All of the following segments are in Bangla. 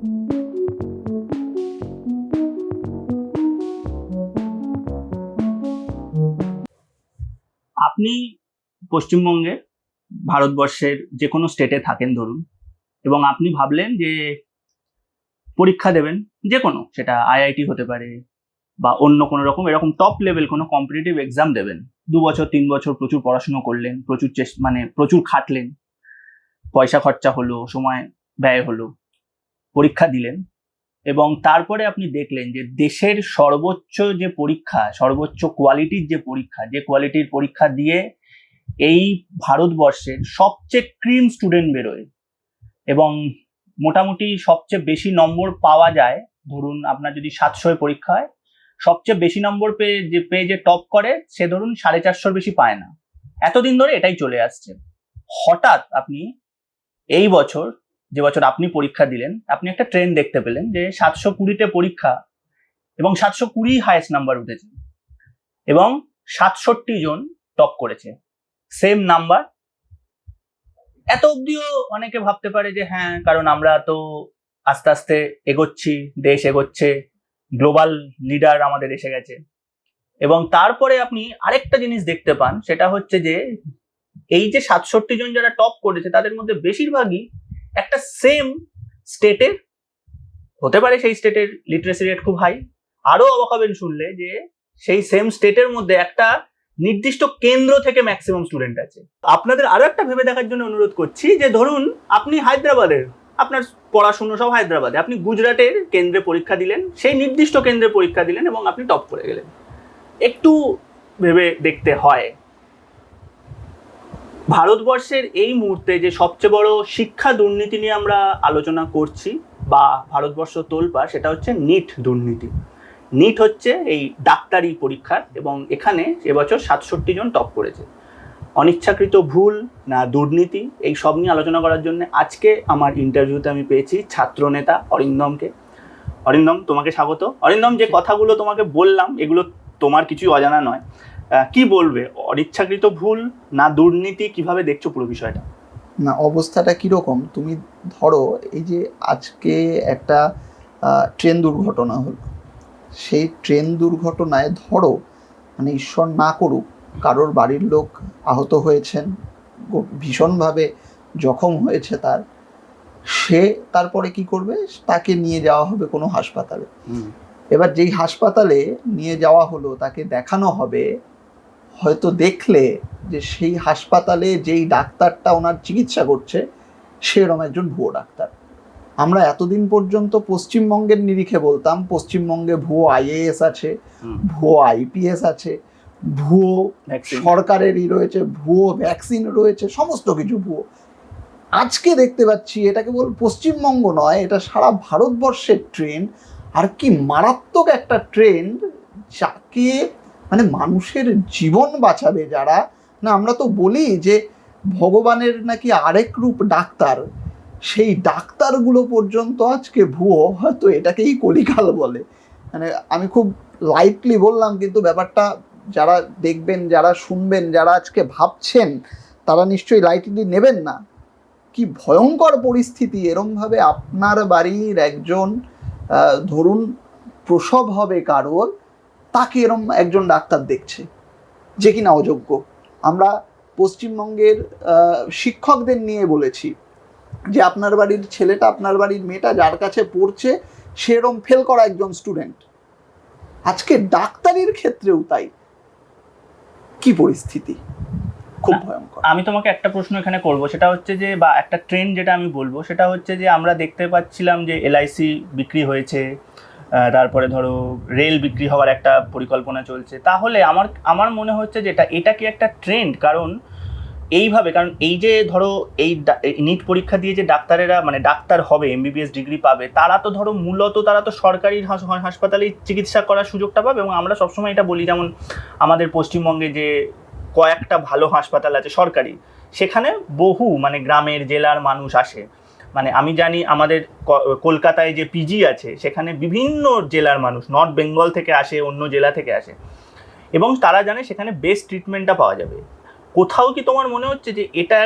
আপনি পশ্চিমবঙ্গে ভারতবর্ষের যে কোনো স্টেটে থাকেন ধরুন, এবং আপনি ভাবলেন যে পরীক্ষা দেবেন, যে কোনো, সেটা আইআইটি হতে পারে বা অন্য কোনো রকম এরকম টপ লেভেল কোনো কম্পিটিটিভ এক্সাম দেবেন। 2 বছর 3 বছর প্রচুর পড়াশোনা করলেন, প্রচুর মানে প্রচুর খাটলেন, পয়সা খরচা হলো, সময় ব্যয় হলো, পরীক্ষা দিলেন, এবং তারপরে আপনি দেখলেন যে দেশের সর্বোচ্চ যে পরীক্ষা, সর্বোচ্চ কোয়ালিটির যে পরীক্ষা, যে কোয়ালিটির পরীক্ষা দিয়ে এই ভারতবর্ষের সবচেয়ে ক্রিম স্টুডেন্ট বেরোয় এবং মোটামুটি সবচেয়ে বেশি নম্বর পাওয়া যায়। ধরুন আপনার যদি 700 পরীক্ষা হয়, সবচেয়ে বেশি নম্বর পেয়ে যে টপ করে সে ধরুন 450 বেশি পায় না। এতদিন ধরে এটাই চলে আসছে। হঠাৎ আপনি এই বছর, যে বছর আপনি পরীক্ষা দিলেন, আপনি একটা ট্রেন্ড দেখতে পেলেন যে 720তে পরীক্ষা এবং 720 হাইয়েস্ট নাম্বার উঠেছে এবং 67 জন টপ করেছে, সেম নাম্বার। এত অব্দিও অনেকে ভাবতে পারে যে হ্যাঁ, কারণ আমরা তো আস্তে আস্তে এগোচ্ছি, দেশ এগোচ্ছে, গ্লোবাল লিডার আমাদের এসে গেছে। এবং তারপরে আপনি আরেকটা জিনিস দেখতে পান, সেটা হচ্ছে যে এই যে 67 জন যারা টপ করেছে তাদের মধ্যে বেশিরভাগই একটা সেম স্টেটের হতে পারে, সেই স্টেটের লিটারেসি রেট খুব হাই। আরো অবাক হবেন শুনলে যে সেই সেম স্টেটের মধ্যে একটা নির্দিষ্ট কেন্দ্র থেকে ম্যাক্সিমাম স্টুডেন্ট আছে। আপনাদের আরো একটা ভেবে দেখার জন্য অনুরোধ করছি যে ধরুন আপনি হায়দ্রাবাদের, আপনার পড়াশুনো সব হায়দ্রাবাদে, আপনি গুজরাটের কেন্দ্রে পরীক্ষা দিলেন, সেই নির্দিষ্ট কেন্দ্রে পরীক্ষা দিলেন এবং আপনি টপ করে গেলেন। একটু ভেবে দেখতে হয়। ভারতবর্ষের এই মুহূর্তে যে সবচেয়ে বড় শিক্ষা দুর্নীতি নিয়ে আমরা আলোচনা করছি বা ভারতবর্ষ তোলপাড়, সেটা হচ্ছে নিট দুর্নীতি। নিট হচ্ছে এই ডাক্তারি পরীক্ষার, এবং এখানে এবছর 67 জন টপ করেছে। অনিচ্ছাকৃত ভুল না দুর্নীতি, এই সব নিয়ে আলোচনা করার জন্য আজকে আমার ইন্টারভিউতে আমি পেয়েছি ছাত্র নেতা অরিন্দমকে। অরিন্দম, তোমাকে স্বাগত। অরিন্দম, যে কথাগুলো তোমাকে বললাম এগুলো তোমার কিছুই অজানা নয়। কি বলবে, অনিচ্ছাকৃত ভুল না দুর্নীতি, কিভাবে দেখছো পুরো বিষয়টা? না, অবস্থাটা কীরকম, তুমি ধরো এই যে আজকে একটা ট্রেন দুর্ঘটনা হলো, সেই ট্রেন দুর্ঘটনায় ধরো মানে ঈশ্বর না করুক কারোর বাড়ির লোক আহত হয়েছেন, ভীষণভাবে জখম হয়েছে তার, সে তারপরে কি করবে, তাকে নিয়ে যাওয়া হবে কোনো হাসপাতালে। এবার যেই হাসপাতালে নিয়ে যাওয়া হলো তাকে দেখানো হবে, হয়তো দেখলে যে সেই হাসপাতালে যেই ডাক্তারটা ওনার চিকিৎসা করছে সেরকম একজন ভুয়ো ডাক্তার। আমরা এতদিন পর্যন্ত পশ্চিমবঙ্গের নিরিখে বলতাম পশ্চিমবঙ্গে ভুয়ো আইএএস আছে, ভুয়ো আইপিএস আছে, ভুয়ো সরকারেরই রয়েছে, ভুয়ো ভ্যাকসিন রয়েছে, সমস্ত কিছু ভুয়ো। আজকে দেখতে পাচ্ছি এটা কেবল পশ্চিমবঙ্গ নয়, এটা সারা ভারতবর্ষের ট্রেন্ড। আর কি মারাত্মক একটা ট্রেন্ড, যাকে মানে মানুষের জীবন বাঁচাবে যারা, না আমরা তো বলি যে ভগবানের নাকি আরেক রূপ ডাক্তার, সেই ডাক্তারগুলো পর্যন্ত আজকে ভুয়ো। হয়তো এটাকেই কলিকাল বলে। মানে আমি খুব লাইটলি বললাম, কিন্তু ব্যাপারটা যারা দেখবেন, যারা শুনবেন, যারা আজকে ভাবছেন, তারা নিশ্চয়ই লাইটলি নেবেন না। কি ভয়ঙ্কর পরিস্থিতি, এরমভাবে আপনার বাড়ির একজন ধরুন প্রসব হবে কারোর, তাকে এরম একজন ডাক্তার দেখছে যে কিনা অযোগ্য। আমরা পশ্চিমবঙ্গের শিক্ষকদের নিয়ে বলেছি যে আপনার বাড়ির ছেলেটা, আপনার বাড়ির মেয়েটা যার কাছে পড়ছে সেরম ফেল করা একজন স্টুডেন্ট। আজকে ডাক্তারির ক্ষেত্রেও তাই। কি পরিস্থিতি, খুব ভয়ঙ্কর। আমি তোমাকে একটা প্রশ্ন এখানে করব, সেটা হচ্ছে যে, বা একটা ট্রেন্ড যেটা আমি বলবো সেটা হচ্ছে যে আমরা দেখতে পাচ্ছিলাম যে এলআইসি বিক্রি হয়েছে, তারপরে ধরো রেল বিক্রি হওয়ার একটা পরিকল্পনা চলছে। তাহলে আমার মনে হচ্ছে যে এটা কি একটা ট্রেন্ড? কারণ এইভাবে, কারণ এই যে ধরো এই নিট পরীক্ষা দিয়ে যে ডাক্তারেরা মানে ডাক্তার হবে, এমবিবিএস ডিগ্রি পাবে, তারা তো ধরো মূলত তারা তো সরকারি হাসপাতালে চিকিৎসা করার সুযোগটা পাবে। এবং আমরা সবসময় এটা বলি, যেমন আমাদের পশ্চিমবঙ্গে যে কয়েকটা ভালো হাসপাতাল আছে সরকারি, সেখানে বহু মানে গ্রামের জেলার মানুষ আসে। মানে আমি জানি আমাদের কলকাতায় যে পিজি আছে সেখানে বিভিন্ন জেলার মানুষ, নর্থ বেঙ্গল থেকে আসে, অন্য জেলা থেকে আসে, এবং তারা জানে সেখানে বেস্ট ট্রিটমেন্টটা পাওয়া যাবে। কোথাও কি তোমার মনে হচ্ছে যে এটা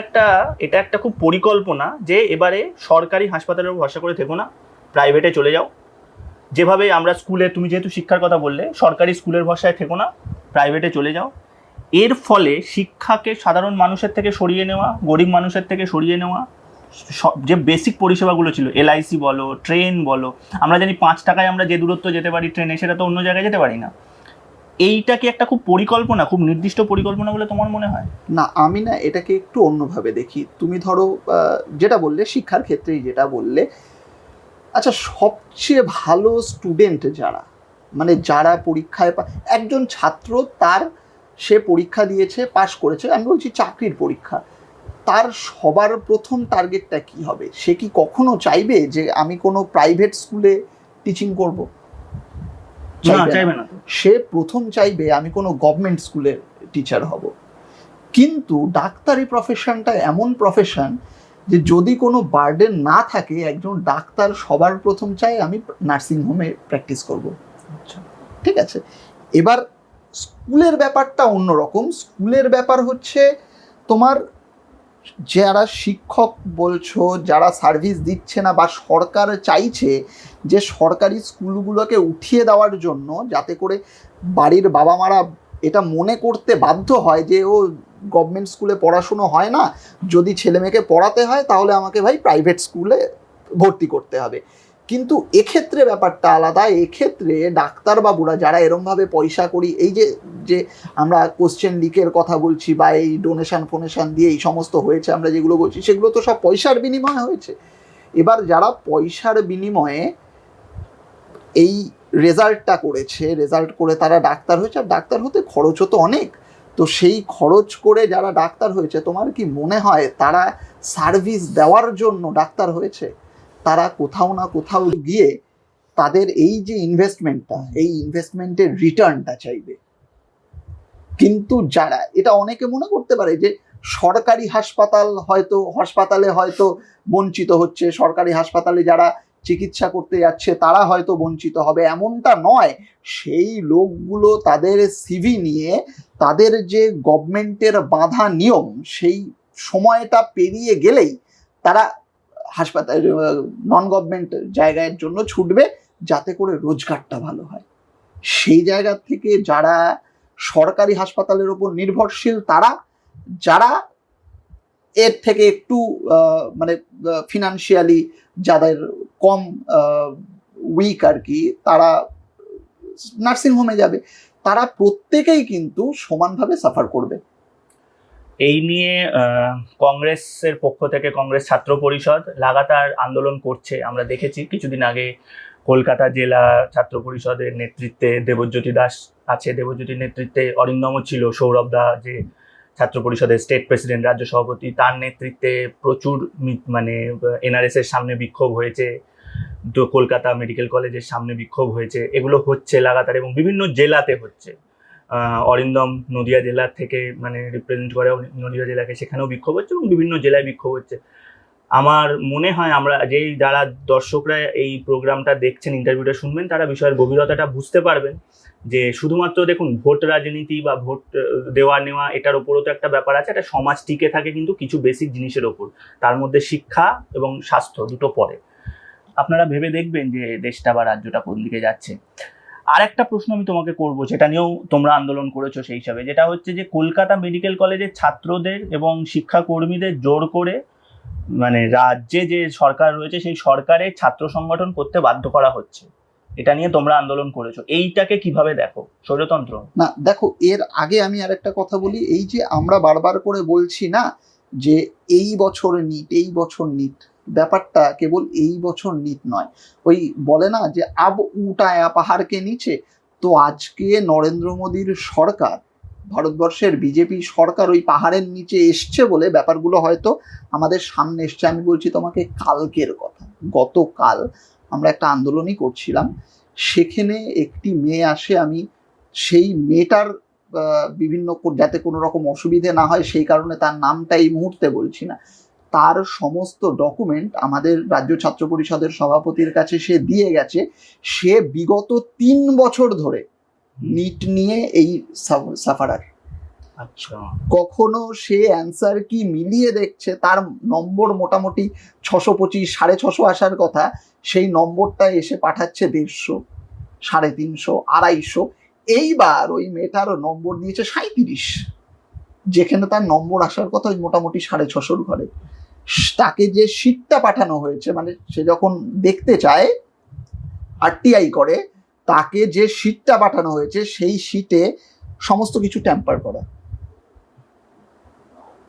একটা খুব পরিকল্পনা যে এবারে সরকারি হাসপাতালের ভরসা করে থেকো না? প্রাইভেটে চলে যাও। যেভাবে আমরা স্কুলে, তুমি যেহেতু শিক্ষার কথা বললে, সরকারি স্কুলের ভরসায় থেকো না, প্রাইভেটে চলে যাও। এর ফলে শিক্ষাকে সাধারণ মানুষের থেকে সরিয়ে নেওয়া, গরিব মানুষের থেকে সরিয়ে নেওয়া, যে বেসিক পরিষেবাগুলো ছিল, এলআইসি বলো, ট্রেন বলো, আমরা জানি 5 টাকায় আমরা যে দূরত্ব যেতে পারি ট্রেনে, সেটা তো অন্য জায়গায় যেতে পারি না। এইটা কি একটা খুব পরিকল্পনা, খুব নির্দিষ্ট পরিকল্পনা বলে তোমার মনে হয়? না, আমি না এটাকে একটু অন্যভাবে দেখি। তুমি ধরো যেটা বললে শিক্ষার ক্ষেত্রেই যেটা বললে, আচ্ছা সবচেয়ে ভালো স্টুডেন্ট যারা, মানে যারা পরীক্ষায় একজন ছাত্র তার সে পরীক্ষা দিয়েছে, পাশ করেছে, আমি বলছি চাকরির পরীক্ষা, তার সবার প্রথম টার্গেটটা কি হবে? সে কি কখনো চাইবে যে আমি কোনো প্রাইভেট স্কুলে টিচিং করব? চাইবে না। সে প্রথম চাইবে আমি কোনো গভর্নমেন্ট স্কুলের টিচার হব। কিন্তু ডাক্তারি প্রফেশনটা এমন প্রফেশন যে যদি কোনো বার্ডেন না থাকে, একজন ডাক্তার সবার প্রথম চাই আমি নার্সিংহোমে প্র্যাকটিস করব। ঠিক আছে, এবার স্কুলের ব্যাপারটা অন্যরকম। স্কুলের ব্যাপার হচ্ছে তোমার যারা শিক্ষক বলছো, যারা সার্ভিস দিচ্ছে না, বা সরকার চাইছে যে সরকারি স্কুলগুলোকে উঠিয়ে দেওয়ার জন্য, যাতে করে বাড়ির বাবা মারা এটা মনে করতে বাধ্য হয় যে ও গভর্নমেন্ট স্কুলে পড়াশুনো হয় না, যদি ছেলে মেয়েকে পড়াতে হয় তাহলে আমাকে ভাই প্রাইভেট স্কুলে ভর্তি করতে হবে। কিন্তু এক্ষেত্রে ব্যাপারটা আলাদা। এক্ষেত্রে ডাক্তারবাবুরা যারা এরমভাবে পয়সা করি, এই যে আমরা কোশ্চেন লিকের কথা বলছি, বা এই ডোনেশন ফোনেশন দিয়ে এই সমস্ত হয়েছে আমরা যেগুলো বলছি, সেগুলো তো সব পয়সার বিনিময়ে হয়েছে। এবার যারা পয়সার বিনিময়ে এই রেজাল্টটা করেছে, রেজাল্ট করে তারা ডাক্তার হয়েছে, আর ডাক্তার হতে খরচও তো অনেক। তো সেই খরচ করে যারা ডাক্তার হয়েছে, তোমার কি মনে হয় তারা সার্ভিস দেওয়ার জন্য ডাক্তার হয়েছে? তারা কোথাও না কোথাও গিয়ে তাদের এই যে ইনভেস্টমেন্টটা, এই ইনভেস্টমেন্টের রিটার্নটা চাইবে। কিন্তু যারা, এটা অনেকে মনে করতে পারে যে সরকারি হাসপাতালে হয়তো বঞ্চিত হচ্ছে, সরকারি হাসপাতালে যারা চিকিৎসা করতে যাচ্ছে তারা হয়তো বঞ্চিত হবে, এমনটা নয়। সেই লোকগুলো তাদের সিভি নিয়ে, তাদের যে গভর্নমেন্টের বাঁধা নিয়ম, সেই সময়টা পেরিয়ে গেলেই তারা হাসপাতাল, নন গভর্নমেন্ট জায়গার জন্য ছুটবে, যাতে করে রোজগারটা ভালো হয়। সেই জায়গা থেকে যারা সরকারি হাসপাতালের উপর নির্ভরশীল, তারা যারা এর থেকে একটু মানে ফিনান্সিয়ালি যাদের কম উইক আর কি, তারা নার্সিংহোমে যাবে। তারা প্রত্যেকেই কিন্তু সমানভাবে সাফার করবে। এই নিয়ে কংগ্রেসের পক্ষ থেকে কংগ্রেস ছাত্র পরিষদ লাগাতার আন্দোলন করছে। আমরা দেখেছি কিছুদিন আগে কলকাতা জেলা ছাত্র পরিষদের নেতৃত্বে দেবজ্যোতি দাস আছে, দেবজ্যোতির নেতৃত্বে অরিন্দম ছিল, সৌরভ দা যে ছাত্র পরিষদের স্টেট প্রেসিডেন্ট, রাজ্য সভাপতি, তার নেতৃত্বে প্রচুর মানে এনআরএস এর সামনে বিক্ষোভ হয়েছে, তো কলকাতা মেডিকেল কলেজের সামনে বিক্ষোভ হয়েছে। এগুলো হচ্ছে লাগাতার এবং বিভিন্ন জেলাতে হচ্ছে। অরিন্দম নদিয়া জেলা থেকে মানে রিপ্রেজেন্ট করে নদিয়া জেলাকে, সেখানেও বিক্ষোভ হচ্ছে এবং বিভিন্ন জেলায় বিক্ষোভ হচ্ছে। আমার মনে হয় আমরা যারা দর্শকরা এই প্রোগ্রামটা দেখছেন, ইন্টারভিউটা শুনবেন, তারা বিষয়ের গভীরতাটা বুঝতে পারবেন যে শুধুমাত্র দেখুন ভোট রাজনীতি বা ভোট দেওয়া নেওয়া এটার ওপরও তো একটা ব্যাপার আছে। একটা সমাজ টিকে থাকে কিন্তু কিছু বেসিক জিনিসের ওপর, তার মধ্যে শিক্ষা এবং স্বাস্থ্য দুটো পড়ে। আপনারা ভেবে দেখবেন যে দেশটা বা রাজ্যটা কোন দিকে যাচ্ছে। আর একটা প্রশ্ন আমি তোমাকে করবো, যেটা নিয়েও তোমরা আন্দোলন করেছো সেই হিসাবে, যেটা হচ্ছে যে কলকাতা মেডিকেল কলেজের ছাত্রদের এবং শিক্ষাকর্মীদের জোর করে মানে রাজ্যে যে সরকার রয়েছে সেই সরকারের ছাত্র সংগঠন করতে বাধ্য করা হচ্ছে। এটা নিয়ে তোমরা আন্দোলন করেছো, এইটাকে কিভাবে দেখো? স্বৈরতন্ত্র? না দেখো, এর আগে আমি আর একটা কথা বলি। এই যে আমরা বারবার করে বলছি না যে এই বছর নিট, ব্যাপারটা কেবল এই বছর নিট নয়। ওই বলে না যে আব উঠায়া পাহাড়কে নিচে, তো আজকে নরেন্দ্র মোদীর সরকার, ভারতবর্ষের বিজেপি সরকার ওই পাহাড়ের নিচে এসছে বলে ব্যাপারগুলো হয়তো আমাদের সামনে এসছে। আমি বলছি তোমাকে কালকের কথা, গতকাল আমরা একটা আন্দোলনই করছিলাম, সেখানে একটি মেয়ে আসে, আমি সেই মেয়েটার বিভিন্ন যাতে কোনো রকম অসুবিধে না হয় সেই কারণে তার নামটা এই মুহূর্তে বলছি না, তার সমস্ত ডকুমেন্ট আমাদের রাজ্য ছাত্র পরিষদের সভাপতির কাছে সে দিয়ে গেছে। সে বিগত 3 বছর ধরে নিট নিয়ে এই সাফারার। আচ্ছা, কখনো সে অ্যান্সার কি মিলিয়ে দেখছে, তার নম্বর মোটামুটি 625 650 আসার কথা, সেই নম্বরটা এসে পাঠাচ্ছে 150, 350, 250। এইবার ওই মেয়েটার নম্বর দিয়েছে 37, যেখানে তার নম্বর আসার কথা ওই মোটামুটি 650 ঘরে। তাকে যে শীটটা পাঠানো হয়েছে, মানে সে যখন দেখতে চায় আরটিআই করে, তাকে যে শীটটা পাঠানো হয়েছে সেই শীটে সমস্ত কিছু ট্যাম্পার করা।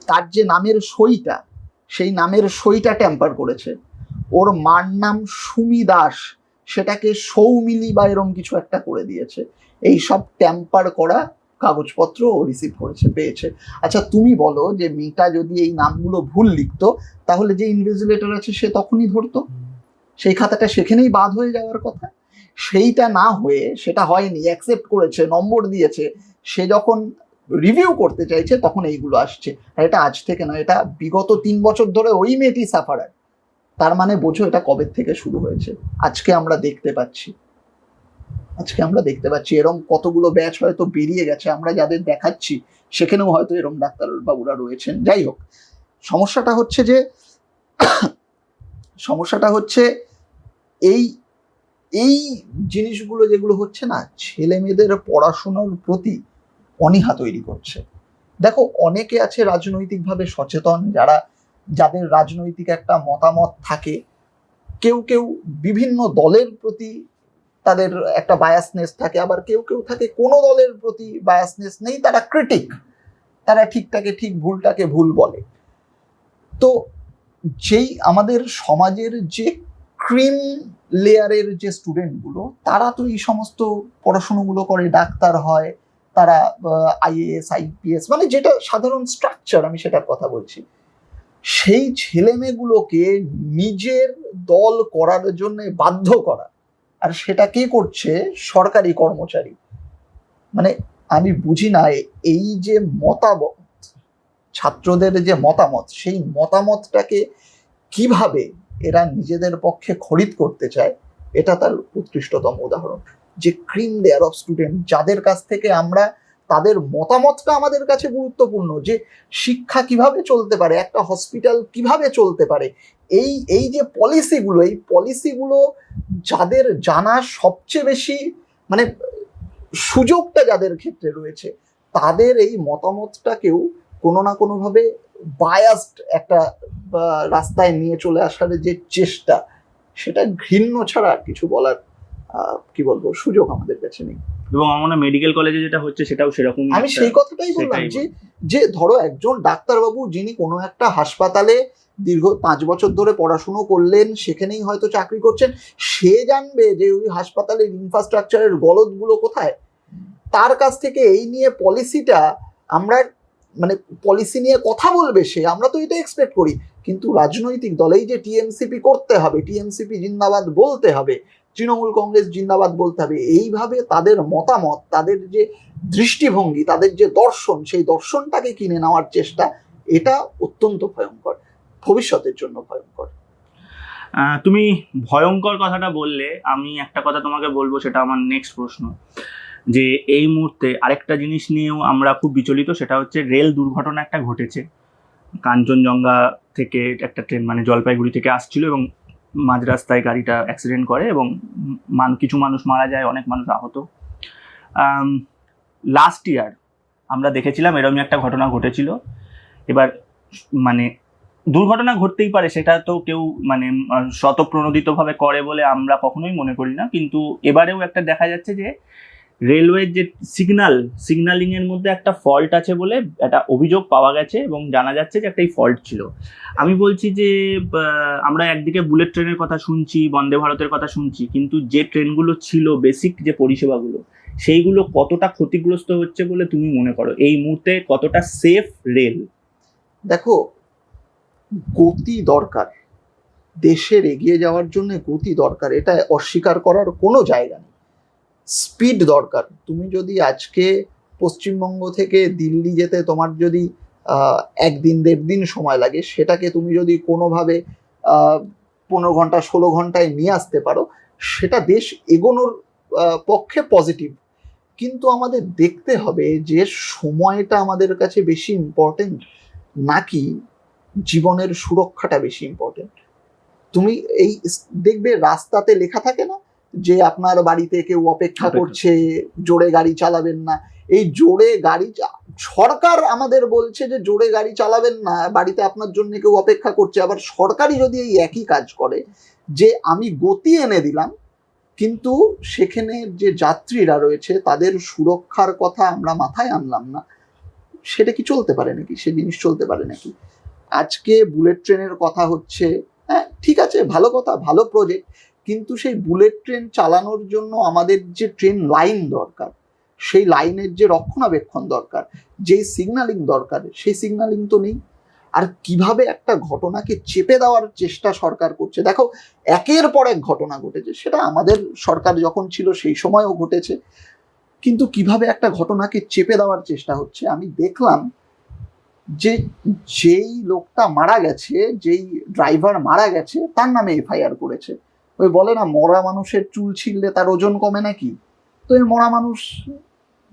তার যে নামের সইটা, সেই নামের সইটা ট্যাম্পার করেছে। ওর মার নাম সুমি দাস, সেটাকে সৌমিলি বা এরম কিছু একটা করে দিয়েছে। এই সব ট্যাম্পার করা কাগজপত্র ও রিসিভ করেছে, পেয়েছে। আচ্ছা তুমি বলো যে মেয়েটা যদি এই নামগুলো ভুল লিখতো, তাহলে যে ইনভিজিলেটর আছে সে তখনই ধরতো, সেই খাতাটা সেখানেই বাদ হয়ে যাওয়ার কথা। সেইটা না হয়ে, সেটা হয়নি, অ্যাকসেপ্ট করেছে, নম্বর দিয়েছে। সে যখন রিভিউ করতে চাইছে তখন এইগুলো আসছে। আর এটা আজ থেকে নয়, এটা বিগত 3 বছর ধরে ওই মেয়েটি সাফারার। তার মানে বোঝো এটা কবে থেকে শুরু হয়েছে। আজকে আমরা দেখতে পাচ্ছি, এরকম কতগুলো ব্যাচ হয়তো বেরিয়ে গেছে, আমরা যাদের দেখাচ্ছি সেখানেও হয়তো এরকম ডাক্তারবাবুরা রয়েছেন। যাই হোক, সমস্যাটা হচ্ছে এই এই জিনিসগুলো যেগুলো হচ্ছে না, ছেলে মেয়েদের পড়াশোনার প্রতি অনীহা তৈরি করছে। দেখো, অনেকে আছে রাজনৈতিকভাবে সচেতন, যাদের রাজনৈতিক একটা মতামত থাকে। কেউ কেউ বিভিন্ন দলের প্রতি তাদের একটা বায়াসনেস থাকে, আবার কেউ কেউ থাকে কোনো দলের প্রতি বায়াসনেস নেই, তারা ক্রিটিক, তারা ঠিকটাকে ঠিক, ভুলটাকে ভুল বলে। তো যেই আমাদের সমাজের যে ক্রিম লেয়ারের যে স্টুডেন্টগুলো, তারা তো এই সমস্ত পড়াশোনাগুলো করে, ডাক্তার হয়, তারা আইএএস, আইপিএস, মানে যেটা সাধারণ স্ট্রাকচার, আমি সেটার কথা বলছি। সেই ছেলে মেয়েগুলোকে নিজের দল করার জন্য বাধ্য করা, আর সেটা কে করছে? সরকারি কর্মচারী। মানে আমি বুঝি না, এই যে মতামত, ছাত্রদের যে মতামত, সেই মতামতটাকে কিভাবে এরা নিজেদের পক্ষে খরিদ করতে চায়, এটা তার উৎকৃষ্টতম উদাহরণ। যে ক্রিম লেয়ার অফ স্টুডেন্ট, যাদের কাছ থেকে আমরা, তাদের মতামতটা আমাদের কাছে গুরুত্বপূর্ণ, যে শিক্ষা কিভাবে চলতে পারে, একটা হসপিটাল কিভাবে চলতে পারে, এই যে পলিসিগুলো, এই পলিসিগুলো যাদের জানা সবচেয়ে বেশি, মানে সুযোগটা যাদের ক্ষেত্রে রয়েছে, তাদের এই মতামতটাকেও কোনো না কোনোভাবে বায়াসড একটা রাস্তায় নিয়ে চলে আসার যে চেষ্টা, সেটা ঘৃণ্য ছাড়া আর কিছু বলার কি বলবো সুযোগ আমাদের কাছে নেই। এবং আমরা মেডিকেল কলেজে যেটা হচ্ছে সেটাও সেরকম। আমি সেই কথাটাই বললাম, যে ধরো একজন ডাক্তারবাবু যিনি কোনো একটা হাসপাতালে দীর্ঘ 5 বছর ধরে পড়াশুনো করলেন, সেখানেই হয়তো চাকরি করছেন, সে জানবে যে ওই হাসপাতালের ইনফ্রাস্ট্রাকচারের গলদগুলো কোথায়। তার কাছ থেকে এই নিয়ে পলিসিটা আমরা, মানে পলিসি নিয়ে কথা বলবে সে, আমরা তো এটা এক্সপেক্ট করি। কিন্তু রাজনৈতিক দলেই যে টিএমসিপি করতে হবে, টিএমসিপি জিন্দাবাদ বলতে হবে, তৃণমূল কংগ্রেস জিন্দাবাদ বলতে হবে, এইভাবে তাদের মতামত, তাদের যে দৃষ্টিভঙ্গি, তাদের যে দর্শন, সেই দর্শনটাকে কিনে নেওয়ার চেষ্টা, এটা অত্যন্ত ভয়ঙ্কর, ভবিষ্যতের জন্য ভয়ঙ্কর। তুমি ভয়ঙ্কর কথাটা বললে, আমি একটা কথা তোমাকে বলবো, সেটা আমার নেক্সট প্রশ্ন, যে এই মুহূর্তে আরেকটা জিনিস নিয়েও আমরা খুব বিচলিত, সেটা হচ্ছে রেল দুর্ঘটনা একটা ঘটেছে। কাঞ্চনজঙ্ঘা থেকে একটা ট্রেন, মানে জলপাইগুড়ি থেকে আসছিল এবং মাঝ রাস্তায় গাড়িটা অ্যাক্সিডেন্ট করে এবং কিছু মানুষ মারা যায়, অনেক মানুষ আহত। লাস্ট ইয়ার আমরা দেখেছিলাম এরকমই একটা ঘটনা ঘটেছিল। এবার মানে দুর্ঘটনা ঘটতেই পারে, সেটা তো কেউ মানে স্বতঃপ্রণোদিতভাবে করে বলে আমরা কখনোই মনে করি না, কিন্তু এবারেও একটা দেখা যাচ্ছে যে রেলওয়ের যে সিগন্যালিং এর মধ্যে একটা ফল্ট আছে বলে একটা অভিযোগ পাওয়া গেছে এবং জানা যাচ্ছে যে একটা ফল্ট ছিল। আমি বলছি যে আমরা একদিকে বুলেট ট্রেনের কথা শুনছি, বন্দে ভারতের কথা শুনছি, কিন্তু যে ট্রেনগুলো ছিল, বেসিক যে পরিষেবাগুলো, সেইগুলো কতটা ক্ষতিগ্রস্ত হচ্ছে বলে তুমি মনে করো? এই মুহূর্তে কতটা সেফ রেল? দেখো, গতি দরকার, দেশের এগিয়ে যাওয়ার জন্য গতি দরকার, এটা অস্বীকার করার কোনো জায়গা নেই। স্পিড দরকার। তুমি যদি আজকে পশ্চিমবঙ্গ থেকে দিল্লি যেতে তোমার যদি 1 দিন 1.5 দিন সময় লাগে, সেটাকে তুমি যদি কোনোভাবে 15 ঘন্টা 16 ঘন্টায় নিয়ে আসতে পারো, সেটা দেশ এগোনোর পক্ষে পজিটিভ। কিন্তু আমাদের দেখতে হবে যে সময়টা আমাদের কাছে বেশি ইম্পর্টেন্ট নাকি জীবনের সুরক্ষাটা বেশি ইম্পর্টেন্ট। তুমি এই দেখবে রাস্তাতে লেখা থাকে না যে আপনার বাড়িতে কেউ অপেক্ষা করছে, জোরে গাড়ি চালাবেন না। এই জোরে গাড়ি সরকার আমাদের বলছে যে জোরে গাড়ি চালাবেন না, বাড়িতে আপনার জন্য কেউ অপেক্ষা করছে। আবার সরকারই যদি এই একই কাজ করে যে আমি গতি এনে দিলাম, কিন্তু সেখানে যে যাত্রীরা রয়েছে তাদের সুরক্ষার কথা আমরা মাথায় আনলাম না, সেটা কি চলতে পারে নাকি? সে জিনিস চলতে পারে নাকি? আজকে বুলেট ট্রেনের কথা হচ্ছে, হ্যাঁ ঠিক আছে, ভালো কথা, ভালো প্রজেক্ট, কিন্তু সেই বুলেট ট্রেন চালানোর জন্য আমাদের যে ট্রেন লাইন দরকার, সেই লাইনের যে রক্ষণাবেক্ষণ দরকার, যেই সিগন্যালিং দরকার, সেই সিগন্যালিং তো নেই। আর কিভাবে একটা ঘটনাকে চেপে দেওয়ার চেষ্টা সরকার করছে। দেখো, একের পর এক ঘটনা ঘটেছে, সেটা আমাদের সরকার যখন ছিল সেই সময়ও ঘটেছে, কিন্তু কিভাবে একটা ঘটনাকে চেপে দেওয়ার চেষ্টা হচ্ছে। আমি দেখলাম যে যেই লোকটা মারা গেছে, যেই ড্রাইভার মারা গেছে, তার নামে এফআইআর করেছে। ওই বলে না, মরা মানুষের চুল ছিঁড়লে তার ওজন কমে নাকি, তো এই মরা মানুষ,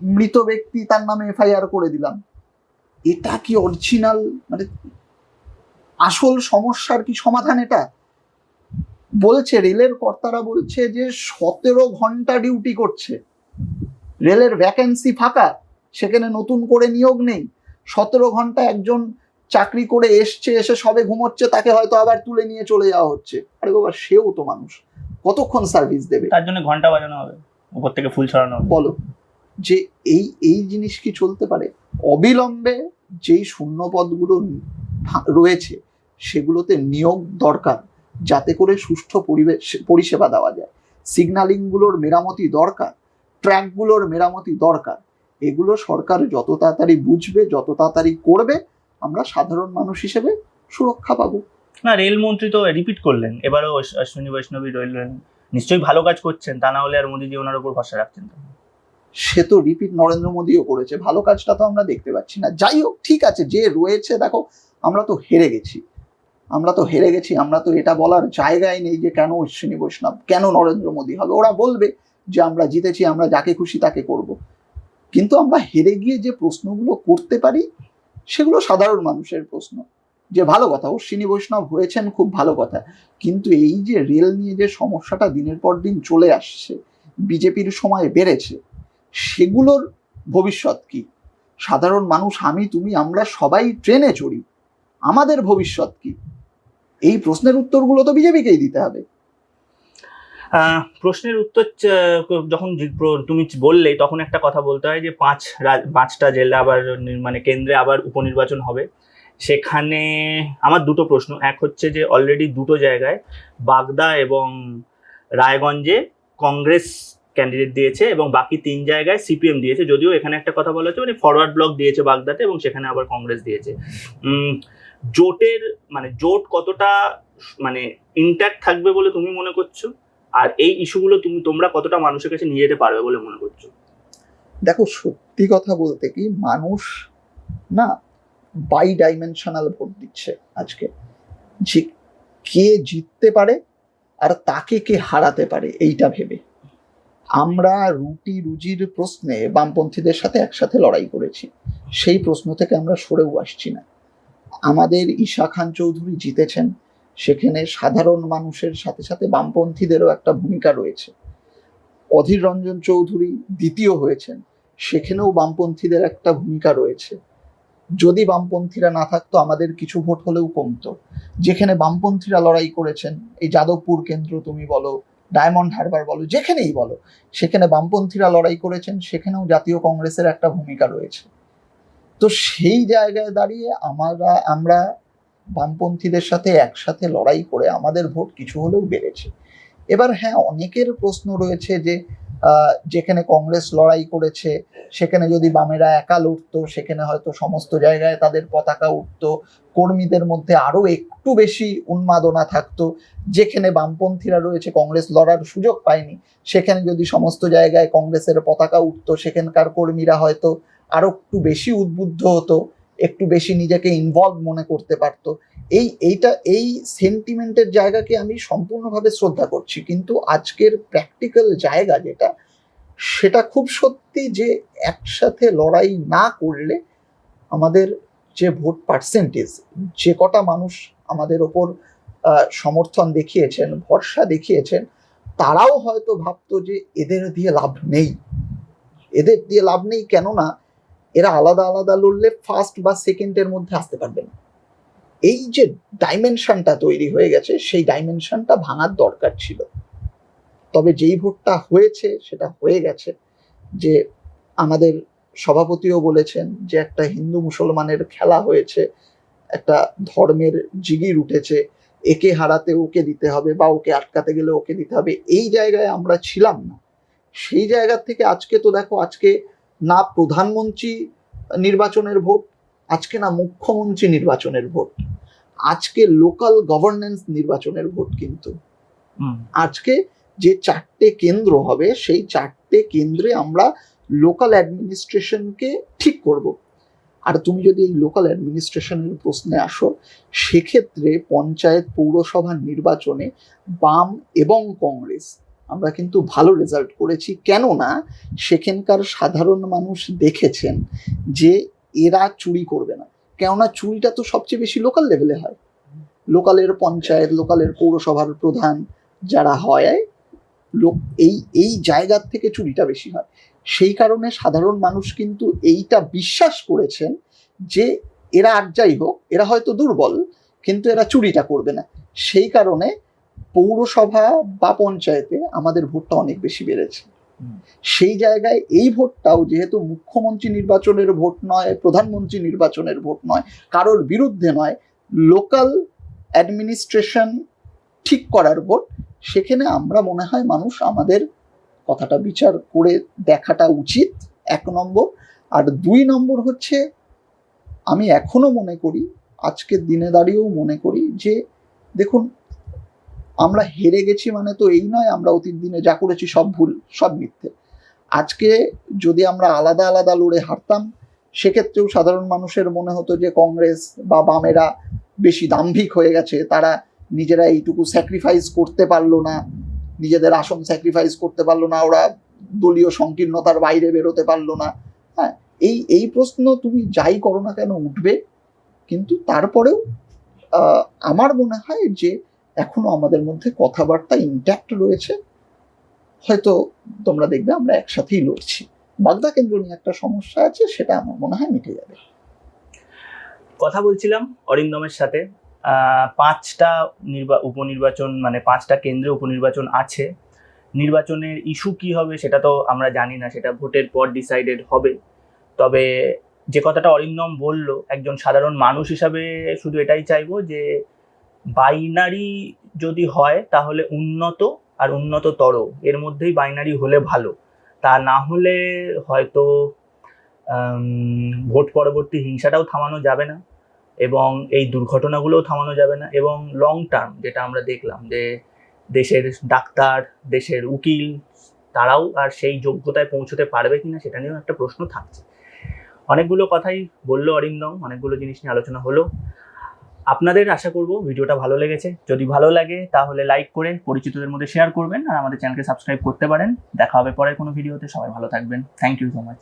মৃত ব্যক্তি, তার নামে এফআইআর করে দিলাম। এটা কি অরিজিনাল, মানে আসল সমস্যার কি সমাধান? এটা বলছে রেলের কর্তারা বলছে যে 17 ঘন্টা ডিউটি করছে, রেলের ভ্যাকেন্সি ফাঁকা, সেখানে নতুন করে নিয়োগ নেই। 17 ঘন্টা একজন চাকরি করে এসছে, এসে সবে ঘুমোচ্ছে, তাকে হয়তো আবার তুলে নিয়ে চলে যাওয়া হচ্ছে। আরে বাবা, সেও তো মানুষ, কতক্ষণ সার্ভিস দেবে? তার জন্য ঘন্টা বাজানো হবে, উপর থেকে ফুল ছড়ানো হবে। বলো যে এই জিনিস কি চলতে পারে? অবিলম্বে যেই শূন্য পদগুলো রয়েছে সেগুলোতে নিয়োগ দরকার, যাতে করে সুষ্ঠু পরিষেবা দেওয়া যায়। সিগন্যালিংগুলোর মেরামতি দরকার, ট্র্যাকগুলোর মেরামতি দরকার। এগুলো সরকার যত তাড়াতাড়ি বুঝবে, যত তাড়াতাড়ি করবে, আমরা সাধারণ মানুষ হিসেবে সুরক্ষা পাবো। না, রেলমন্ত্রী তো রিপিট করলেন, এবারও অশ্বিনী বৈষ্ণবী রইলেন, নিশ্চয়ই ভালো কাজ করছেন, তা না হলে আর মোদীজি ওনার উপর ভরসা রাখছেন। সে তো রিপিট নরেন্দ্র মোদীও করেছে, ভালো কাজটা তো আমরা দেখতে পাচ্ছি না। যাই হোক, ঠিক আছে, যে রয়েছে, দেখো আমরা তো হেরে গেছি, আমরা তো এটা বলার জায়গায় নেই যে কেন অশ্বিনী বৈষ্ণব, কেন নরেন্দ্র মোদী হবে। ওরা বলবে যে আমরা জিতেছি, আমরা যাকে খুশি তাকে করব, কিন্তু আমরা হেরে গিয়ে যে প্রশ্নগুলো করতে পারি সেগুলো সাধারণ মানুষের প্রশ্ন। যে ভালো কথা, অশ্বিনী বৈষ্ণব হয়েছেন, খুব ভালো কথা, কিন্তু এই যে রেল নিয়ে যে সমস্যাটা দিনের পর দিন চলে আসছে, বিজেপির সময় বেড়েছে, সেগুলোর ভবিষ্যৎ কি? সাধারণ মানুষ, আমি, তুমি, আমরা সবাই ট্রেনে চড়ি, আমাদের ভবিষ্যৎ কি? এই প্রশ্নের উত্তরগুলো তো বিজেপিকেই দিতে হবে। প্রশ্নের উত্তর যখন তুমি বললে, তখন একটা কথা বলতে হয় যে 5টা জেলা আবার মানে কেন্দ্রে আবার উপনির্বাচন হবে। সেখানে আমার দুটো প্রশ্ন। এক হচ্ছে যে অলরেডি দুটো জায়গায়, বাগদা এবং রায়গঞ্জে কংগ্রেস ক্যান্ডিডেট দিয়েছে এবং বাকি 3 জায়গায় সিপিএম দিয়েছে। যদিও এখানে একটা কথা বলা হচ্ছে, মানে ফরওয়ার্ড ব্লক দিয়েছে বাগদাতে এবং সেখানে আবার কংগ্রেস দিয়েছে। জোট কতটা মানে ইনট্যাক্ট থাকবে বলে তুমি মনে করছো, আর এই ইস্যুগুলো তোমরা কতটা মানুষের কাছে নিয়ে যেতে পারবে বলে মনে করছো? দেখো, সত্যি কথা বলতে কি, মানুষ না বাই ডাইমেনশনাল ভোট দিচ্ছে আজকে, যে কে জিততে পারে আর তাকে কে হারাতে পারে এইটা ভেবে। আমরা রুটি রুজির প্রশ্নে বামপন্থীদের সাথে একসাথে লড়াই করেছি, সেই প্রশ্ন থেকে আমরা সরেও আসছি না। আমাদের ঈশা খান চৌধুরী জিতেছেন, সেখানে সাধারণ মানুষের সাথে সাথে বামপন্থীদেরও একটা ভূমিকা রয়েছে। অধীর রঞ্জন চৌধুরী দ্বিতীয় হয়েছেন, সেখানেও বামপন্থীদের একটা ভূমিকা রয়েছে। যদি বামপন্থীরা না থাকতো, আমাদের কিছু ভোট হলেও কমতো। যেখানে বামপন্থীরা লড়াই করেছেন, এই যাদবপুর কেন্দ্র তুমি বলো, ডায়মন্ড হারবার বলো, যেখানেই বলো, সেখানে বামপন্থীরা লড়াই করেছেন, সেখানেও জাতীয় কংগ্রেসের একটা ভূমিকা রয়েছে। তো সেই জায়গায় দাঁড়িয়ে আমরা বামপন্থীদের সাথে একসাথে লড়াই করে আমাদের ভোট কিছু হলেও বেড়েছে। এবার হ্যাঁ, অনেকের প্রশ্ন রয়েছে যে যেখানে কংগ্রেস লড়াই করেছে সেখানে যদি বামেরা একা লড়তো, সেখানে হয়তো সমস্ত জায়গায় তাদের পতাকা উঠতো, কর্মীদের মধ্যে আরো একটু বেশি উন্মাদনা থাকতো। যেখানে বামপন্থীরা রয়েছে, কংগ্রেস লড়ার সুযোগ পায়নি, সেখানে যদি সমস্ত জায়গায় কংগ্রেসের পতাকা উঠতো, সেখানকার কর্মীরা হয়তো আরো একটু বেশি উদ্বুদ্ধ হতো, একটু বেশি নিজেকে ইনভলভ মনে করতে পারতো। এই সেন্টিমেন্টের জায়গাকে আমি সম্পূর্ণভাবে শ্রদ্ধা করছি, কিন্তু আজকের প্র্যাকটিক্যাল জায়গা যেটা, সেটা খুব সত্যি যে একসাথে লড়াই না করলে আমাদের যে ভোট পার্সেন্টেজ, যে কটা মানুষ আমাদের ওপর সমর্থন দেখিয়েছেন, ভরসা দেখিয়েছেন, তারাও হয়তো ভাবতো যে এদের দিয়ে লাভ নেই, এদের দিয়ে লাভ নেই, কেননা এরা আলাদা আলাদা লড়লে ফার্স্ট বা সেকেন্ডের মধ্যে আসতে পারবে না। এই যে ডাইমেনশনটা তৈরি হয়ে গেছে, সেই ডাইমেনশনটা ভাঙার দরকার ছিল। তবে যেই ভোটটা হয়েছে সেটা হয়ে গেছে, যে আমাদের সভাপতিও বলেছেন যে একটা হিন্দু মুসলমানের খেলা হয়েছে, একটা ধর্মের জিগির উঠেছে, একে হারাতে ওকে দিতে হবে বা ওকে আটকাতে গেলে ওকে দিতে হবে, এই জায়গায় আমরা ছিলাম না। সেই জায়গা থেকে আজকে তো দেখো, আজকে না প্রধানমন্ত্রী নির্বাচনের ভোট, আজকে না মুখ্যমন্ত্রী নির্বাচনের ভোট, আজকে লোকাল গভর্নেন্স নির্বাচনের ভোট। কিন্তু আজকে যে 4টে কেন্দ্র হবে, সেই 4টে কেন্দ্রে আমরা লোকাল অ্যাডমিনিস্ট্রেশনকে ঠিক করব। আর তুমি যদি এই লোকাল অ্যাডমিনিস্ট্রেশনের প্রশ্নে আসো, সেক্ষেত্রে পঞ্চায়েত পৌরসভার নির্বাচনে বাম এবং কংগ্রেস আমরা কিন্তু ভালো রেজাল্ট করেছি। কেননা সেখানকার সাধারণ মানুষ দেখেছেন যে এরা চুরি করবে না, কেননা চুরিটা তো সবচেয়ে বেশি লোকাল লেভেলে হয়। লোকালের পঞ্চায়েত, লোকালের পৌরসভার প্রধান যারা হয়, এই জায়গার থেকে চুরিটা বেশি হয়। সেই কারণে সাধারণ মানুষ কিন্তু এইটা বিশ্বাস করেছেন যে এরা আর যাই হোক, এরা হয়তো দুর্বল, কিন্তু এরা চুরিটা করবে না। সেই কারণে পৌরসভা বা পঞ্চায়েতে আমাদের ভোটটা অনেক বেশি বেড়েছে। সেই জায়গায় এই ভোটটাও যেহেতু মুখ্যমন্ত্রী নির্বাচনের ভোট নয়, প্রধানমন্ত্রী নির্বাচনের ভোট নয়, কারোর বিরুদ্ধে নয়, লোকাল অ্যাডমিনিস্ট্রেশন ঠিক করার ভোট, সেখানে আমরা মনে হয় মানুষ আমাদের কথাটা বিচার করে দেখাটা উচিত, 1 নম্বর। আর 2 নম্বর হচ্ছে, আমি এখনো মনে করি, আজকের দিনে দাঁড়িয়েও মনে করি যে দেখুন, আমরা হেরে গেছি মানে তো এই নয় আমরা অতীত দিনে যা করেছি সব ভুল, সব মিথ্যে। আজকে যদি আমরা আলাদা আলাদা লড়ে হারতাম, সেক্ষেত্রেও সাধারণ মানুষের মনে হতো যে কংগ্রেস বা বামেরা বেশি দাম্ভিক হয়ে গেছে, তারা নিজেরা এইটুকু স্যাক্রিফাইস করতে পারলো না, নিজেদের আসন স্যাক্রিফাইস করতে পারলো না, ওরা দলীয় সংকীর্ণতার বাইরে বেরোতে পারলো না। হ্যাঁ, এই প্রশ্ন তুমি যাই করো না কেন উঠবে। কিন্তু তারপরেও আমার মনে হয় যে এখনো আমাদের মধ্যে কথাবার্তা ইনট্যাক্ট রয়েছে। হয়তো তোমরা দেখবে আমরা একসাথেই লড়ছি। বাগদা কেন্দ্র নিয়ে একটা সমস্যা আছে, সেটা আমার মনে হয় মিটে যাবে। কথা বলছিলাম অরিন্দমের সাথে। 5টা উপনির্বাচন, মানে 5টা কেন্দ্রে উপনির্বাচন আছে। নির্বাচনের ইস্যু কি হবে সেটা তো আমরা জানি না, সেটা ভোটের পর ডিসাইডেড হবে। তবে যে কথাটা অরিন্দম বলল, একজন সাধারণ মানুষ হিসাবে শুধু এটাই চাইবো যে বাইনারি যদি হয় তাহলে উন্নত আর উন্নততর, এর মধ্যেই বাইনারি হলে ভালো। তা না হলে হয়তো ভোট পরবর্তী হিংসাটাও থামানো যাবে না, এবং এই দুর্ঘটনাগুলোও থামানো যাবে না, এবং লং টার্ম যেটা আমরা দেখলাম যে দেশের ডাক্তার, দেশের উকিল, তারাও আর সেই যোগ্যতায় পৌঁছতে পারবে কিনা সেটা নিয়েও একটা প্রশ্ন থাকছে। অনেকগুলো কথাই বললো অরিন্দম, অনেকগুলো জিনিস নিয়ে আলোচনা হলো। আপনাদের আশা করব ভিডিওটা ভালো লেগেছে। যদি ভালো লাগে তাহলে লাইক করে পরিচিতদের মধ্যে শেয়ার করবেন, আর আমাদের চ্যানেলকে সাবস্ক্রাইব করতে পারেন। দেখা হবে পরের কোনো ভিডিওতে। সবাই ভালো থাকবেন। Thank you so much.